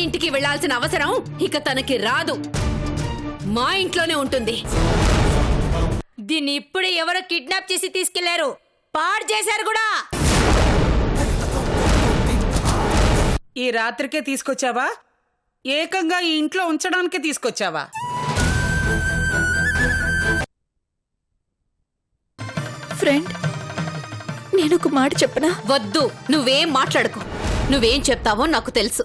ఇంటికి వెళ్లాల్సిన అవసరం ఇక తనకి రాదు. మా ఇంట్లోనే ఉంటుంది. దీన్ని ఇప్పుడే ఎవరో కిడ్నాప్ చేసి తీసుకెళ్లారు, పాడు చేశారు కూడా. ఈ రాత్రికే తీసుకొచ్చావా? ఏకంగా ఈ ఇంట్లో ఉంచడానికే తీసుకొచ్చావా? ఫ్రెండ్, నేను ఒక మాట చెప్పనా? వద్దు, నువ్వేం మాట్లాడుకో. నువ్వేం చెప్తావో నాకు తెలుసు.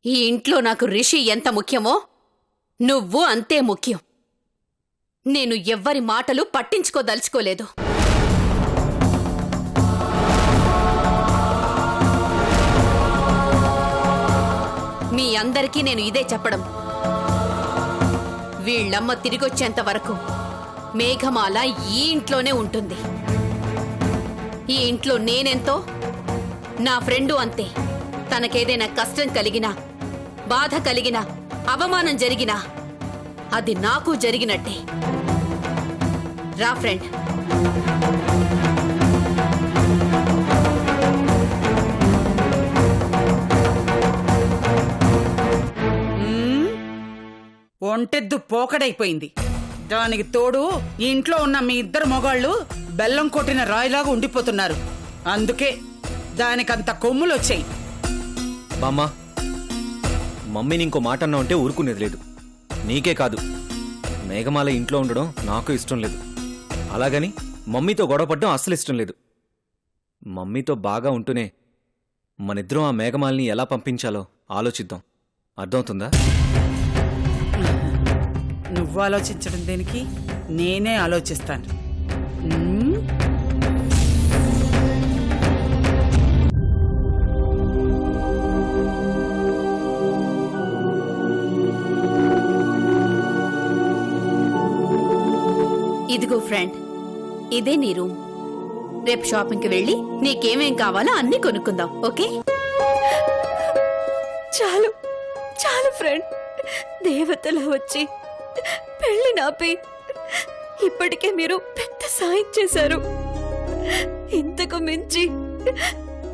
ఈ ఇంట్లో నాకు రిషి ఎంత ముఖ్యమో నువ్వు అంతే ముఖ్యం. నేను ఎవ్వరి మాటలు పట్టించుకోదలుచుకోలేదు. మీ అందరికీ నేను ఇదే చెప్పడం. వీళ్ళమ్మ తిరిగొచ్చేంత వరకు మేఘమాల ఈ ఇంట్లోనే ఉంటుంది. ఈ ఇంట్లో నేనెంతో, నా ఫ్రెండు అంతే. తనకేదైనా కష్టం కలిగినా, బాధ కలిగినా, అవమానం జరిగినా అది నాకు జరిగినట్టే. రా ఫ్రెండ్. ఒంటెద్దు పోకడైపోయింది. దానికి తోడు ఈ ఇంట్లో ఉన్న మీ ఇద్దరు మొగాళ్ళు బెల్లం కొట్టిన రాయిలాగా ఉండిపోతున్నారు. అందుకే దానికంత కొమ్ములు వచ్చాయి. బామ్మా, మమ్మీని ఇంకో మాట అన్నా ఉంటే ఊరుకునేది లేదు. నీకే కాదు, మేఘమాల ఇంట్లో ఉండడం నాకు ఇష్టం లేదు. అలాగని మమ్మీతో గొడవపడడం అస్సలు ఇష్టం లేదు. మమ్మీతో బాగా ఉంటూనే మనిద్దరం ఆ మేఘమాలని ఎలా పంపించాలో ఆలోచిద్దాం. అర్థమవుతుందా? నువ్వు ఆలోచించడం దేనికి? నేనే ఆలోచిస్తాను. ఇదిగో ఫ్రెండ్, ఇదే నీ రూమ్. రేపు షాపింగ్కి వెళ్ళి నీకేమేం కావాలో అన్నీ కొనుక్కుందాం, ఓకే? చాలు చాలు ఫ్రెండ్, దేవతలు వచ్చి పెళ్లి నాపి ఇప్పటికే మీరు పెద్ద సాయం చేశారు. ఇంతకు మించి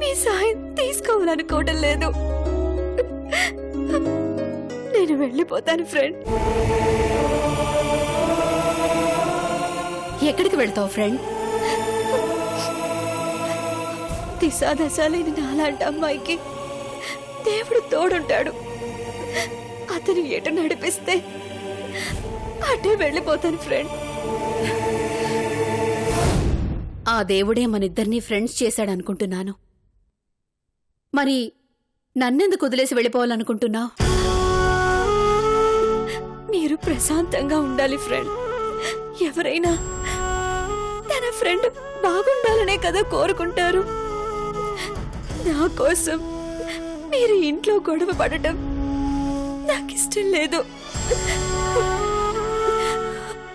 మీ సాయం తీసుకోవాలనుకోవడం లేదు. నేను వెళ్ళిపోతాను ఫ్రెండ్. ఎక్కడికి వెళ్తావు ఫ్రెండ్? దిశాదశాలేని నాలాంటి అమ్మాయికి దేవుడు తోడుంటాడు. అతను ఎటు నడిపిస్తే అటే వెళ్ళిపోతాను ఫ్రెండ్. ఆ దేవుడే మనిద్దరినీ ఫ్రెండ్స్ చేశాడనుకుంటున్నాను. మరి నన్నెందుకు వదిలేసి వెళ్ళిపోవాలనుకుంటున్నావు? మీరు ప్రశాంతంగా ఉండాలి ఫ్రెండ్. ఎవరైనా తన ఫ్రెండ్ బాగుండాలనే కదా కోరుకుంటారు. నా కోసం మీరు ఇంట్లో గొడవ పడటం నాకు ఇష్టం లేదు.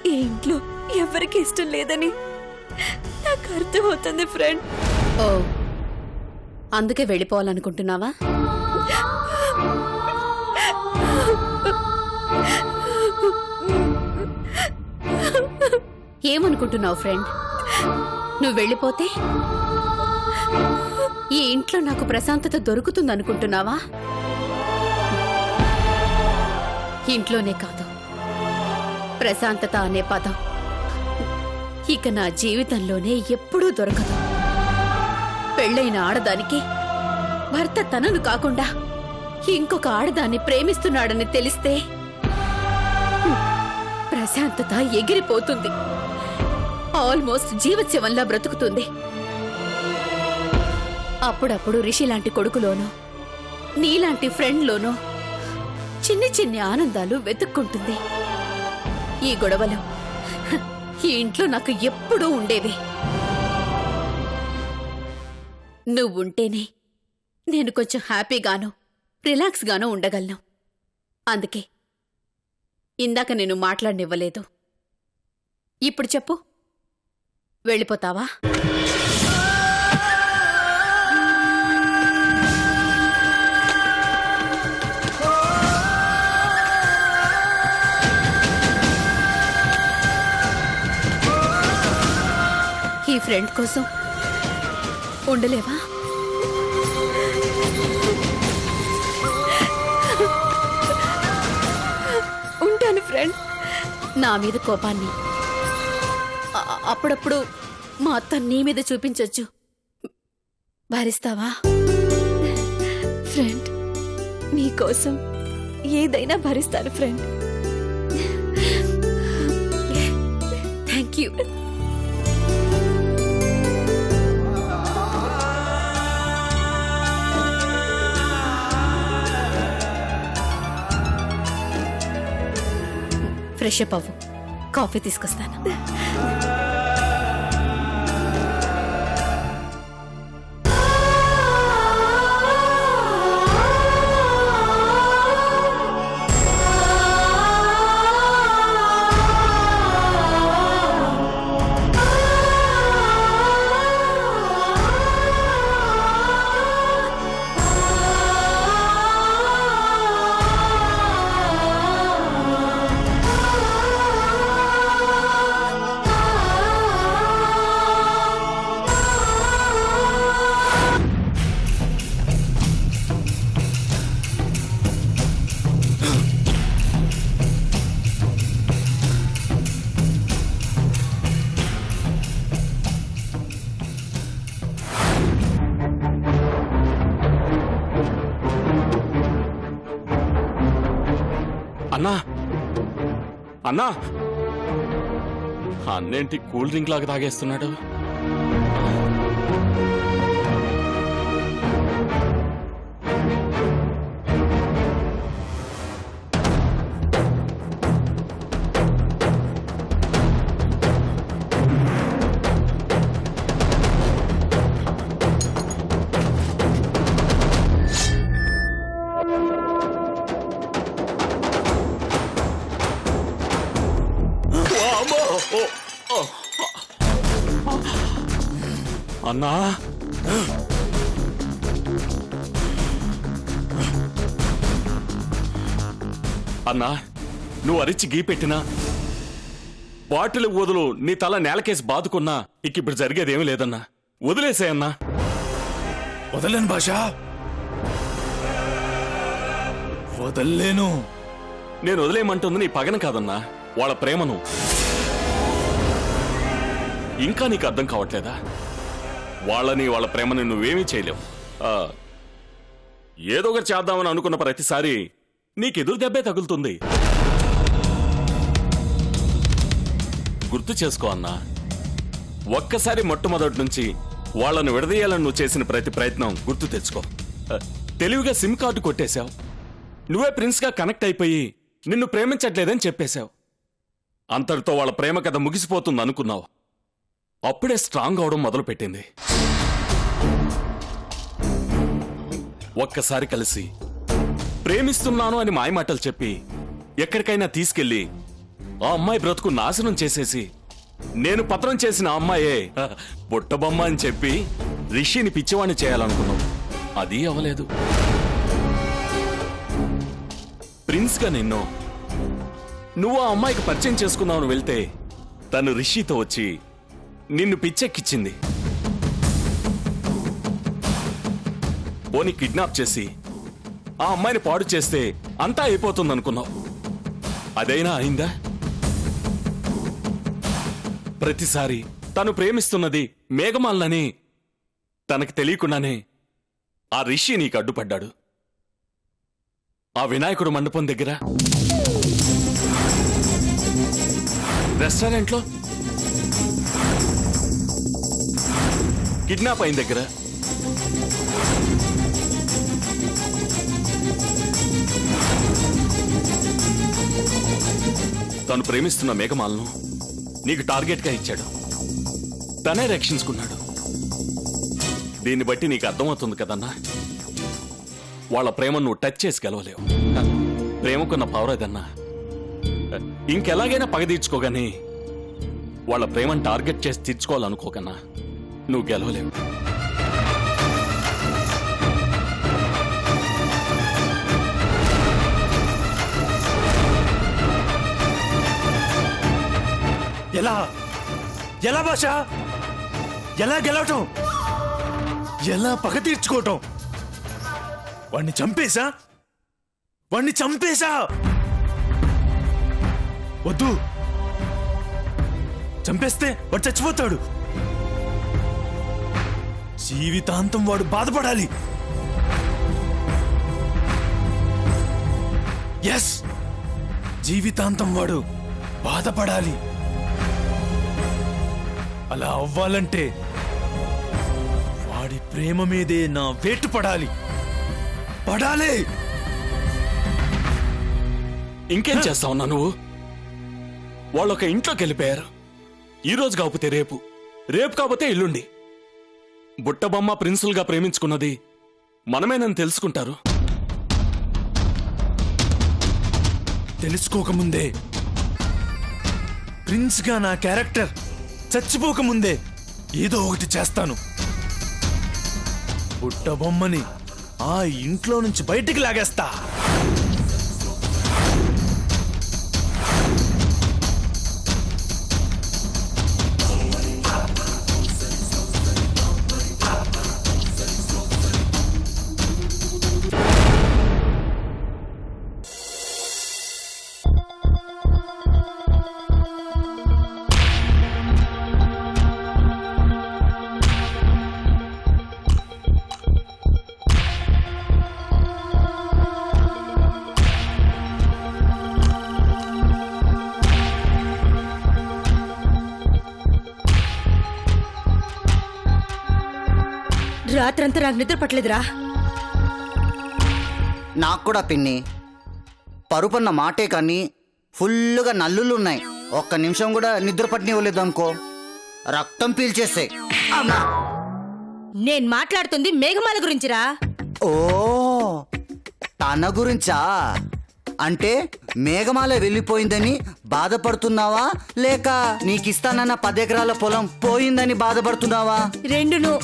ఈ ఇంట్లో ఎవరికి ఇష్టం లేదని నాకు అర్థమవుతుంది ఫ్రెండ్. ఓ, అందుకే వెళ్ళిపోవాలనుకుంటున్నావా? ఏమనుకుంటున్నావు ఫ్రెండ్? నువ్వు వెళ్ళిపోతే ఈ ఇంట్లో నాకు ప్రశాంతత దొరుకుతుందనుకుంటున్నావా? ఇంట్లోనే కాదు, ప్రశాంతత అనే పదం ఇక నా జీవితంలోనే ఎప్పుడూ దొరకదు. పెళ్ళైన ఆడదానికి భర్త తనను కాకుండా ఇంకొక ఆడదాన్ని ప్రేమిస్తున్నాడని తెలిస్తే ప్రశాంతత ఎగిరిపోతుంది. ఆల్మోస్ట్ జీవత్యవంలా బ్రతుకుతుంది. అప్పుడప్పుడు రిషి లాంటి కొడుకులోనో, నీలాంటి ఫ్రెండ్లోనో చిన్ని చిన్ని ఆనందాలు వెతుక్కుంటుంది. ఈ గొడవలు ఈ ఇంట్లో నాకు ఎప్పుడూ ఉండేవి. నువ్వుంటేనే నేను కొంచెం హ్యాపీగానో రిలాక్స్గానో ఉండగలను. అందుకే ఇందాక నేను మాట్లాడనివ్వలేదు. ఇప్పుడు చెప్పు, వెళ్ళిపోతావా? ఈ ఫ్రెండ్ కోసం ఉండలేవా? నా మీద కోపాన్ని అప్పుడప్పుడు మా అత్త నీ మీద చూపించొచ్చు. భరిస్తావా? ఫ్రెండ్, మీకోసం ఏదైనా భరిస్తాను friend. Thank you. Fresh up అవ్వు, కాఫీ తీసుకొస్తాను. అన్నా అన్నా, అన్నేంటి కూల్ డ్రింక్ లాగా తాగేస్తున్నాడు? అన్నా, అన్నా, నువ్వు అరిచి గీ పెట్టినా బాటిల్ వదులు నీ తల నేలకేసి బాదుకున్నా ఇప్పుడు జరిగేదేమీ లేదన్నా. వదిలేసేయన్నా. వదలను భాషా, వదల్లేను. నేను వదిలేయమంటుంది నీ పగన కాదన్నా, వాళ్ళ ప్రేమను. ఇంకా నీకు అర్థం కావట్లేదా? వాళ్ళని వాళ్ళ ప్రేమని నువ్వేమీ చేయలేవు. ఏదో ఒకటి చేద్దామని అనుకున్న ప్రతిసారి నీకెదురు దెబ్బే తగులుతుంది. గుర్తు చేసుకో అన్నా, ఒక్కసారి మొట్టమొదటి నుంచి వాళ్ళను విడదీయాలని నువ్వు చేసిన ప్రతి ప్రయత్నం గుర్తు తెచ్చుకో. తెలివిగా సిమ్ కార్డు కొట్టేశావు. నువ్వే ప్రిన్స్గా కనెక్ట్ అయిపోయి నిన్ను ప్రేమించట్లేదని చెప్పేశావు. అంతటితో వాళ్ళ ప్రేమ కథ ముగిసిపోతుంది అనుకున్నావు. అప్పుడే స్ట్రాంగ్ అవడం మొదలుపెట్టింది. ఒక్కసారి కలిసి ప్రేమిస్తున్నాను అని మాయమాటలు చెప్పి ఎక్కడికైనా తీసుకెళ్లి ఆ అమ్మాయి బ్రతుకు నాశనం చేసేసి నేను పత్రం చేసిన అమ్మాయే బుట్టబొమ్మ అని చెప్పి రిషిని పిచ్చివాణ్ణి చేయాలనుకున్నావు. అది అవలేదు. ప్రిన్స్గా నువ్వు ఆ అమ్మాయికి పరిచయం చేసుకుందామని వెళ్తే తను రిషితో వచ్చి నిన్ను పిచ్చెక్కిచ్చింది. పోనీ కిడ్నాప్ చేసి ఆ అమ్మాయిని పాడు చేస్తే అంతా అయిపోతుందనుకున్నావు. అదైనా అయిందా? ప్రతిసారి తను ప్రేమిస్తున్నది మేఘమాలని తనకి తెలియకుండానే ఆ రిషి నీకు అడ్డుపడ్డాడు. ఆ వినాయకుడు మండపం దగ్గర, రెస్టారెంట్లో, కిడ్నాప్ అయిన దగ్గర, తను ప్రేమిస్తున్న మేఘమాలను నీకు టార్గెట్గా ఇచ్చాడు. తనే రక్షించుకున్నాడు. దీన్ని బట్టి నీకు అర్థమవుతుంది కదన్నా, వాళ్ళ ప్రేమను నువ్వు టచ్ చేసి గెలవలేవు. ప్రేమకున్న పవర్ అదన్నా. ఇంకెలాగైనా పగ తీర్చుకోగాని వాళ్ళ ప్రేమను టార్గెట్ చేసి తీర్చుకోవాలనుకోకన్నా నువ్వు గెలవలేవు. ఎలా ఎలా భాష, ఎలా గెలవటం, ఎలా పగ తీర్చుకోవటం? వాణ్ణి చంపేశా, వాణ్ణి చంపేశా. వద్దు, చంపేస్తే వాడు చచ్చిపోతాడు. జీవితాంతం వాడు బాధపడాలి. ఎస్, జీవితాంతం వాడు బాధపడాలి. అలా అవ్వాలంటే వాడి ప్రేమ మీదే నా వేటు పడాలి. పడాలి. ఇంకేం చేస్తావున్నా నువ్వు? వాళ్ళొక ఇంట్లోకి వెళ్ళిపోయారు. ఈ రోజు కాకపోతే రేపు, రేపు కాకపోతే ఎల్లుండి. బుట్టబొమ్మ ప్రిన్సులుగా ప్రేమించుకున్నది మనమేనని తెలుసుకుంటారు. తెలుసుకోకముందే, ప్రిన్స్ గా నా క్యారెక్టర్ చచ్చిపోకముందే ఏదో ఒకటి చేస్తాను. బుట్టబొమ్మని ఆ ఇంట్లో నుంచి బయటికి లాగేస్తా. రాత్రంతా నాకు నిద్ర పట్టలేదురా. నాకు కూడా పిన్ని. పరుపన్న మాటే కానీ ఫుల్లుగా నల్లులున్నాయి. ఒక్క నిమిషం కూడా నిద్ర పట్టనివ్వలేదు అనుకో, రక్తం పీల్చేస్తాయి. అమ్మా, నేను మాట్లాడుతుంది మేఘమాల గురించిరా. ఓ తన గురించా? అంటే మేఘమాల వెళ్ళిపోయిందని బాధపడుతున్నావా, లేక నీకిస్తానన్న 10 ఎకరాల పొలం పోయిందని బాధపడుతున్నావా? రెండును.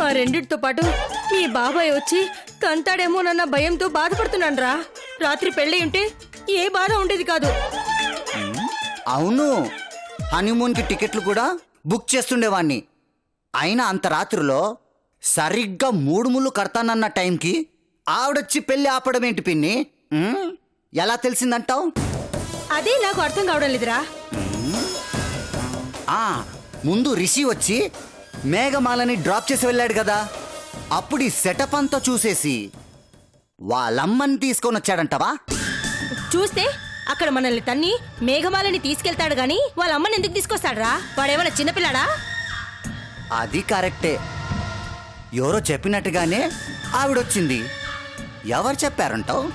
ఆ రెండిటితో పాటు మీ బాబాయ్ వచ్చి తంతాడేమోనన్న భయంతో బాధపడుతున్నానురా. రాత్రి పెళ్ళి ఉంటే ఏ బాధ ఉండేది కాదు. అవును, హనీమూన్కి టికెట్లు కూడా బుక్ చేస్తుండేవాణ్ణి. అయినా అంత రాత్రిలో సరిగ్గా 3 ముళ్ళు కడతానన్న టైంకి ఆవిడొచ్చి పెళ్లి ఆపడం ఏంటి పిన్ని? ఎలా తెలిసిందంటావు? అదే నాకు అర్థం కావడం లేదురా. ముందు రిషి వచ్చి మేఘమాలని డ్రాప్ చేసి వెళ్ళాడు కదా, అప్పుడు ఈ సెటప్ అంతా చూసేసి వాళ్ళమ్మని తీసుకొని వచ్చాడంటవా? చూస్తే అక్కడ మనల్ని తన్ని మేఘమాలని తీసుకెళ్తాడు గాని వాళ్ళ అమ్మని ఎందుకు తీసుకొస్తాడరా? వాడేమన్నా చిన్నపిల్లాడా? అది కరెక్టే. ఎవరో చెప్పినట్టుగానే ఆవిడొచ్చింది. ఎవరు చెప్పారంటావు?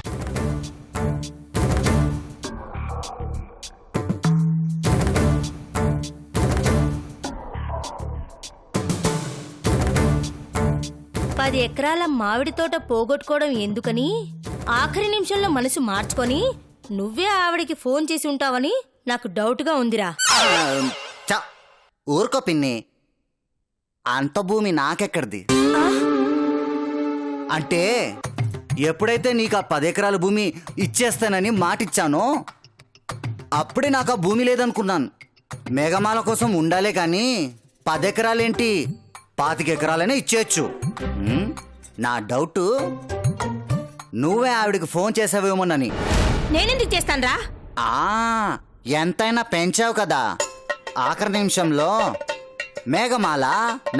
పది ఎకరాల మామిడి తోట పోగొట్టుకోవడం ఎందుకని ఆఖరి నిమిషంలో మనసు మార్చుకొని నువ్వే ఆవిడికి ఫోన్ చేసి ఉంటావని నాకు డౌట్గా ఉందిరా. ఊరుకో పిన్ని, అంత భూమి నాకెక్కడిది? అంటే ఎప్పుడైతే నీకు ఆ 10 ఎకరాల భూమి ఇచ్చేస్తానని మాటిచ్చానో అప్పుడే నాకు ఆ భూమి లేదనుకున్నాను. మేఘమాల కోసం ఉండాలే కానీ 10 ఎకరాలేంటి, 25 ఎకరాలనే ఇచ్చేయచ్చు. నా డౌట్ నువ్వే ఆవిడకి ఫోన్ చేసావేమోనని. నేనెందుకు చేస్తానురా? ఎంతైనా పెంచావు కదా. ఆఖరి నిమిషంలో మేఘమాల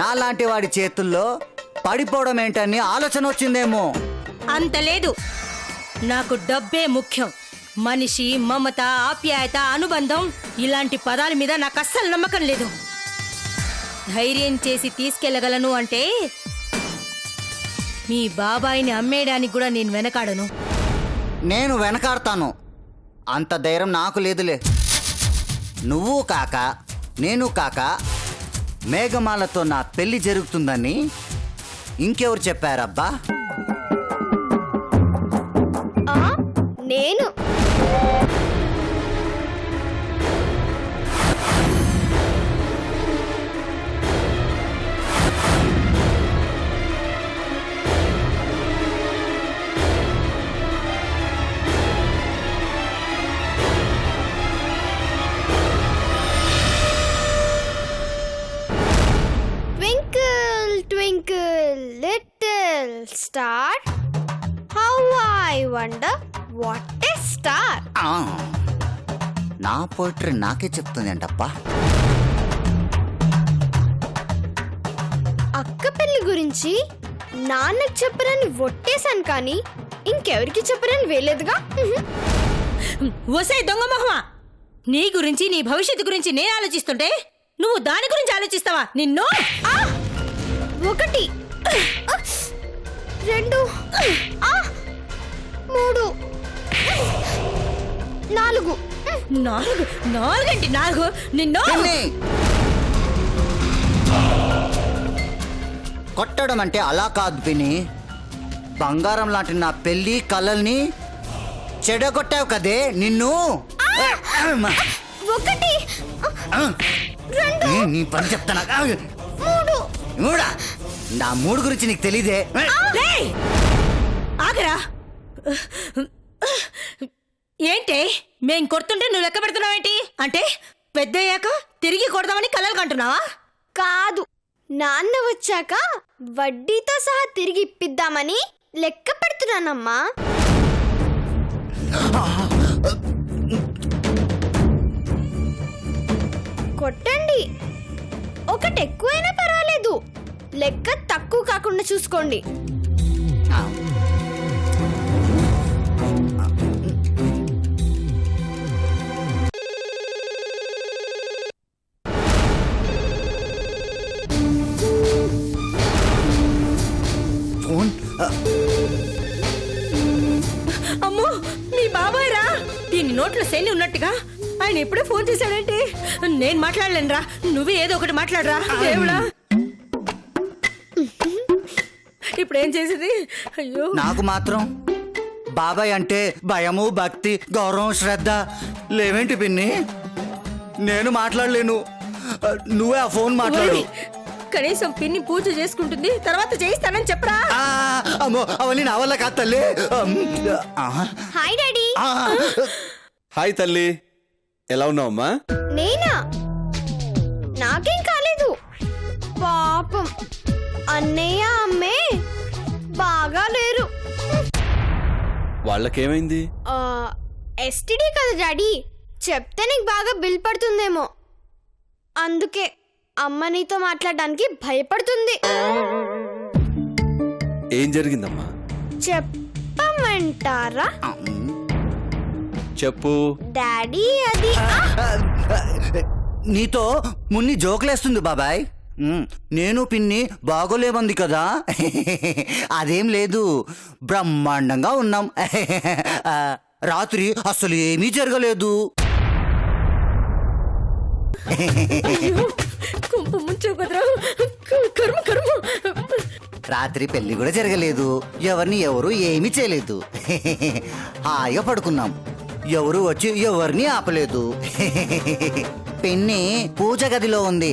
నాలాంటి వాడి చేతుల్లో పడిపోవడం ఏంటని ఆలోచన వచ్చిందేమో. అంత లేదు. నాకు డబ్బే ముఖ్యం. మనిషి, మమత, ఆప్యాయత, అనుబంధం ఇలాంటి పదాల మీద నాకు అస్సలు నమ్మకం లేదు. ధైర్యం చేసి తీసుకెళ్లగలను అంటే మీ బాబాయిని అమ్మేయడానికి కూడా నేను వెనకాడను. నేను వెనకాడతాను. అంత ధైర్యం నాకు లేదులే. నువ్వు కాక నేను కాక మేఘమాలతో నా పెళ్లి జరుగుతుందని ఇంకెవరు చెప్పారబ్బా? నేను. Twinkle, little star, how I wonder what a star. నా పోయిటరీ నాకే చెప్తుంది అంటప్పా. అక్క పెళ్లి గురించి నాన్నకు చెప్పరని ఒట్టేశాను కానీ ఇంకెవరికి చెప్పరని వేలేదుగా. వసే దొంగ మొహమా, నీ గురించి నీ భవిష్యత్తు గురించి నేను ఆలోచిస్తుంటే నువ్వు దాని గురించి ఆలోచిస్తావా? నిన్ను 1 2 3 4 నాలుగంటి 4 నిన్ను పిన్ని! కొట్టడం అంటే అలా కాదు పిన్ని. బంగారం లాంటి నా పెళ్లి కలల్ని చెడగొట్టావు కదే నిన్ను. 1 నీ పని చెప్తానా? 3 మూడా? నా మూడు గురించి నీకు తెలీదే. రేయ్! ఆగరా. ఏంటే మేం కొడుతుంటే నువ్వు లెక్క పెడుతున్నావేంటి? అంటే పెద్దయ్యాక తిరిగి కొడదామని కలలు కంటున్నావా? కాదు, నాన్న వచ్చాక వడ్డీతో సహా తిరిగి ఇప్పిద్దామని లెక్క పెడుతున్నానమ్మా. కొట్టండి, 1 ఎక్కువైనా పర్వాలేదు, లెక్క తక్కువ కాకుండా చూసుకోండి. ఫోన్ అమ్మో, మీ బాబాయ్ రా. దీని నోట్లో శని ఉన్నట్టుగా ఆయన ఎప్పుడో ఫోన్ చేశాడంటే నేను మాట్లాడలేనురా. నువ్వే ఏదో ఒకటి మాట్లాడరా దేవుడా. ఇప్పుడేం చేసేది? అయ్యో, నాకు మాత్రం బాబాయ్ అంటే భయము, భక్తి, గౌరవం, శ్రద్ధ లేవేంటి పిన్ని? నేను మాట్లాడలేను, నువ్వే ఆ ఫోన్ మాట్లాడు. కనీసం పిన్ని పూజ చేసుకుంటుంది, తర్వాత చేయిస్తానని చెప్పరా. అమ్మో, అవన్నీ నా వల్ల కాదు తల్లి. Hi daddy. హాయ్ తల్లి, ఎలా ఉన్నావమ్మా? నేనా? నాకేం కాలేదు. పాపం అన్నయ్య అమ్మే బాగా లేరు. వాళ్ళకేమైంది? ఎస్టిడి కదా డాడీ, చెప్తే నీకు బాగా బిల్ పడుతుందేమో, అందుకే అమ్మ నీతో మాట్లాడడానికి భయపడుతుంది. ఏం జరిగిందమ్మా? చెప్పమంటారా చెప్పు. డాడీ? అది నీతో మున్ని జోకులేస్తుంది బాబాయ్. నేను పిన్ని బాగోలేమంది కదా. అదేం లేదు, బ్రహ్మాండంగా ఉన్నాం. రాత్రి అసలు ఏమీ జరగలేదు. రాత్రి పెళ్లి కూడా జరగలేదు, ఎవరిని ఎవరు ఏమీ చేయలేదు. హాయిగా పడుకున్నాం, ఎవరు వచ్చి ఎవరిని ఆపలేదు. పిన్ని పూజ గదిలో ఉంది,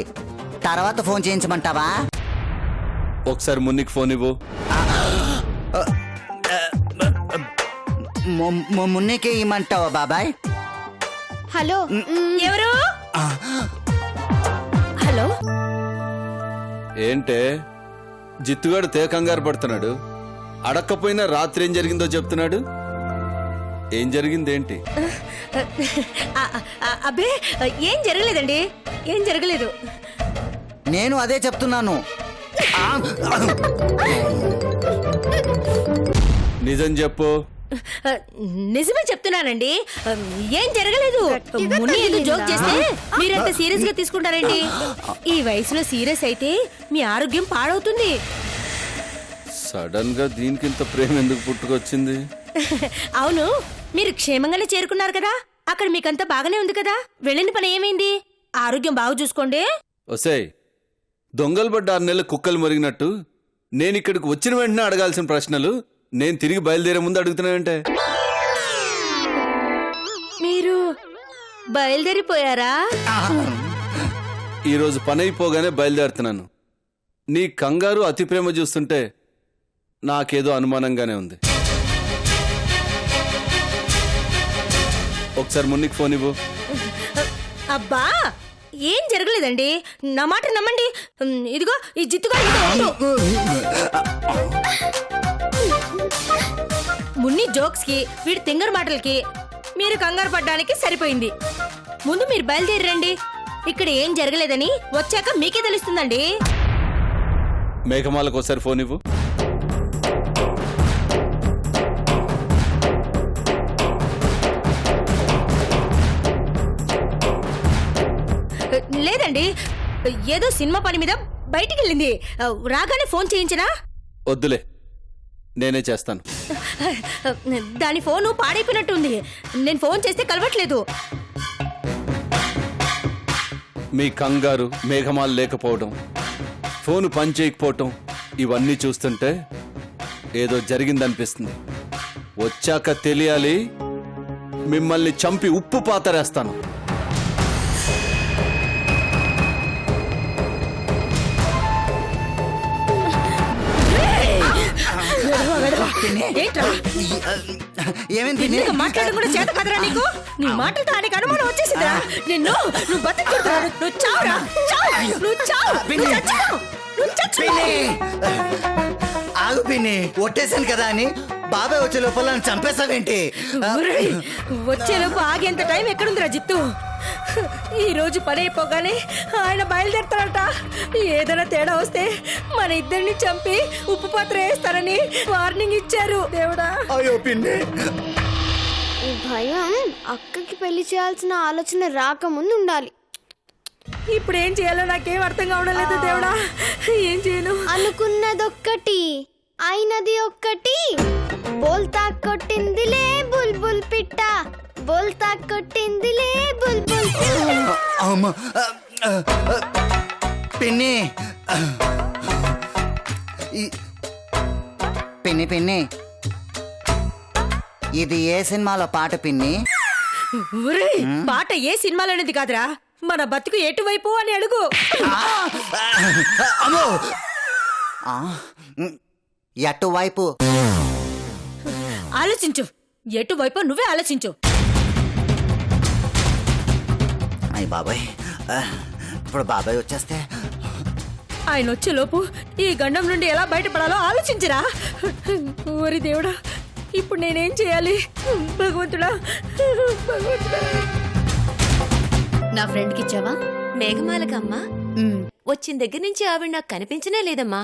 తర్వాత ఫోన్ చేయించమంటావా? ఒకసారి మున్నికి ఫోన్ ఇవ్వు. మున్నికే ఇమ్మంటావా బాబాయ్? హలో. ఎవరు? హలో. ఏంటే జిత్తుగాడు కంగారు పడుతున్నాడు? అడక్కపోయినా రాత్రి ఏం జరిగిందో చెప్తున్నాడు. ఏం జరిగిందేంటి? అబ్బే ఏం జరగలేదండి, ఏం జరగలేదు. నేను అదే చెప్తున్నాను. నిజం చెప్పు. నిజమే చెప్తున్నానండి, ఏం జరగలేదు. మున్ని ఏదో జోక్ చేస్తే మీరంత సీరియస్ గా తీసుకుంటారండి. ఈ వయసులో సీరియస్ అయితే మీ ఆరోగ్యం పాడవుతుంది. సడన్ గా దీనికి ఇంత ప్రేమ ఎందుకు పుట్టుకొచ్చింది? అవును, మీరు క్షేమంగానే చేరుకున్నారు కదా, అక్కడ మీకంతా బాగానే ఉంది కదా, వెళ్ళిన పని ఏమైంది? ఆరోగ్యం బాగు చూసుకోండి. ఒసేయ్, దొంగలు పడ్డ 6 నెలలు కుక్కలు మరిగినట్టు నేను ఇక్కడికి వచ్చిన వెంటనే అడగాల్సిన ప్రశ్నలు నేను తిరిగి బయలుదేరే ముందు అడుగుతున్నానంటే. మీరు బయలుదేరిపోయారా? ఈరోజు పని అయిపోగానే బయలుదేరుతున్నాను. నీ కంగారు అతి ప్రేమ చూస్తుంటే నాకేదో అనుమానంగానే ఉంది. ఒకసారి మున్నికి ఫోన్ ఇవ్వు. అబ్బా ఏం జరగలేదండి, నా మాట నమ్మండి. ఇదిగో ఈ జిత్తుగా మున్ని జోక్స్ కి వీడి తింగర్ మాటలకి మీరు కంగారు పడ్డానికి సరిపోయింది. ముందు మీరు బయలుదేరండి. ఇక్కడ ఏం జరగలేదని వచ్చాక మీకే తెలుస్తుందండి. మేఘమాలకు ఒకసారి ఫోన్ ఇవ్వు. లేదండి, ఏదో సినిమా పని మీద బయటికి వెళ్ళింది. రాగానే ఫోన్ చేయించనా? వద్దులే, నేనే చేస్తాను. దాని ఫోను పాడైపోయినట్టుంది. నేను ఫోన్ చేస్తే కలవట్లేదు. మీ కంగారు, మేఘమాలు లేకపోవడం, ఫోను పని చేయకపోవటం ఇవన్నీ చూస్తుంటే ఏదో జరిగిందనిపిస్తుంది. వచ్చాక తెలియాలి, మిమ్మల్ని చంపి ఉప్పు పాతరేస్తాను. ఏంట్రా? ఏమైంది పిన్ని? మాట్లాడడం కూడా చేత కదరా నీకు? నీ మాటలతో ఆయనకు అనుమానం వచ్చేసిందిరా. నువ్వు బతుకుతురా, నువ్వు చావురా, చావు, నువ్వు చావు, నువ్వు చచ్చిపో, నువ్వు చచ్చిపో. ఆగు పిన్ని, ఒట్టేశాను కదా అని బాబాయ్ వచ్చే లోపల నన్ను చంపేస్తావేంటి? ఒరేయ్, వచ్చేలోపు ఆగేంత టైం ఎక్కడుందిరా జిత్తు? ఈ రోజు పని అయిపోగానే ఆయన బయలుదేరతారట. ఏదైనా తేడా వస్తే మన ఇద్దరిని చంపి ఉప్పు పాత్ర వేస్తారని వార్నింగ్ ఇచ్చారు. దేవుడా, అయ్యో పిన్ని, ఈ భయం అక్కకి పెళ్లి చేయాల్సిన ఆలోచన రాకముందు ఉండాలి. ఇప్పుడు ఏం చేయాలో నాకేం అర్థం కావడం లేదు. దేవుడా, ఏం చేయను? అనుకున్నదొక్కటి అయినది ఒక్కటి. బోల్తా కొట్టిందిలే బుల్బుల్ పిట్ట, బోల్తా కొట్టిందిలే బుల్బుల్ పిట్ట. అమ్మ, పిన్ని, పిన్ని పిన్ని, ఇది ఏ సినిమాలో పాట పిన్ని? ఒరేయ్, పాట ఏ సినిమాలోనిది కాదురా, మన బతుకు ఎటువైపు అని అడుగు. అమ్మో, ఎటువైపు? ఆలోచించు, ఎటువైపు నువ్వే ఆలోచించు. అయ్య బాబాయ్, ఇప్పుడు బాబాయ్ వచ్చేస్తే ఆయన వచ్చేలోపు ఈ గండం నుండి ఎలా బయటపడాలో ఆలోచించరా. ఓరి దేవుడా, ఇప్పుడు నేనేం చేయాలి? భగవంతుడా, భగవంతుడా. నా ఫ్రెండ్కి ఇచ్చావా? మేఘమాలకమ్మా వచ్చిన దగ్గర నుంచి ఆవిడ నాకు కనిపించనే లేదమ్మా.